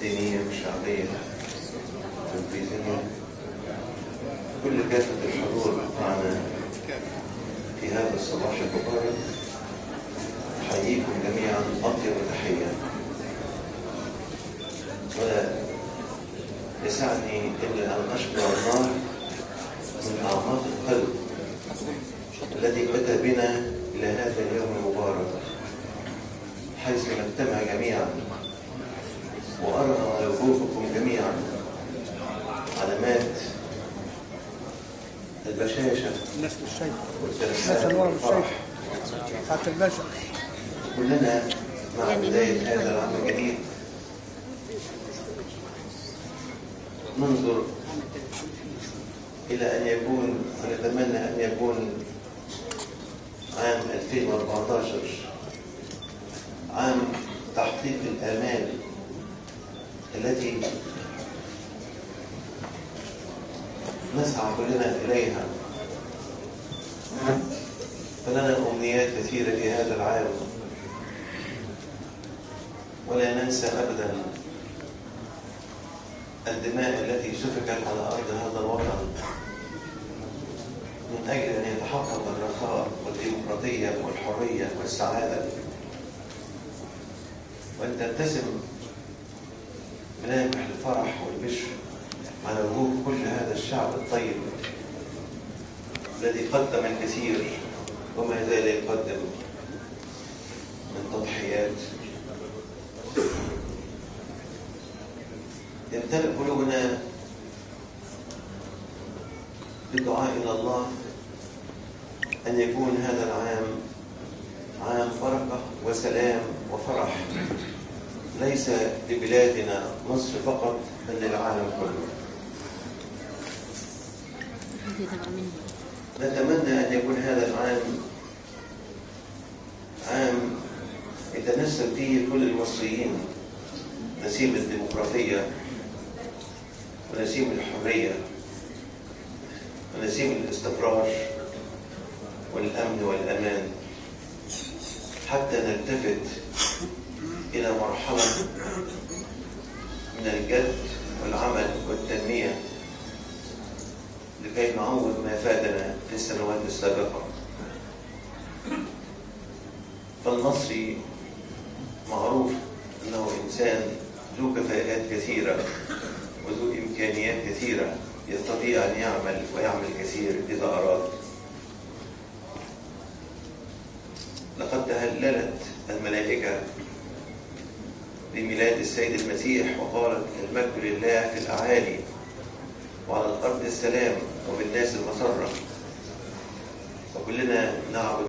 الدينية والشعبية والتنفيذية، كل كافة الحضور معنا في هذا الصباح المبارك، أحييكم جميعا أطيب تحية. ولا يسعني إلا أن أشكر الله من أعماق القلب الذي أتى بنا إلى هذا اليوم المبارك، حيث نجتمع جميعا وأرى على وجوهكم جميعا علامات البشاشة والترسال والفرح. كلنا مع بداية هذا العام الجديد ننظر إلى أن يكون، ونتمنى أن يكون عام 2014 عام تحقيق الآمال التي نسعى كلنا إليها. فلنا أمنيات كثيرة في هذا العام، ولا ننسى أبدا الدماء التي سفكت على أرض هذا الوطن من أجل أن يتحقق الرخاء والديمقراطية والحرية والسعادة، وأن تبتسم ملامح الفرح والبشر على وجوه كل هذا الشعب الطيب الذي قدم الكثير وما زال يقدم من تضحيات. يمتلئ قلوبنا بالدعاء إلى الله أن يكون هذا العام عام بركة وسلام وفرح، ليس لبلادنا مصر فقط بل للعالم كله. نتمنى أن يكون هذا العام عام يتنسم فيه كل المصريين نسيم الديمقراطية ونسيم الحرية ونسيم الاستقرار والأمن والأمان، حتى نلتفت إلى مرحلة من الجد والعمل والتنمية لكي نعوض ما فاتنا في السنوات السابقة. فالمصري معروف أنه إنسان ذو كفاءات كثيرة وذو إمكانيات كثيرة، يستطيع أن يعمل ويعمل كثير إذا أراد. لقد تهللت الملائكة بميلاد السيد المسيح وقالت: المجد لله في الأعالي وعلى الأرض السلام وبالناس المسرة. وكلنا نعبد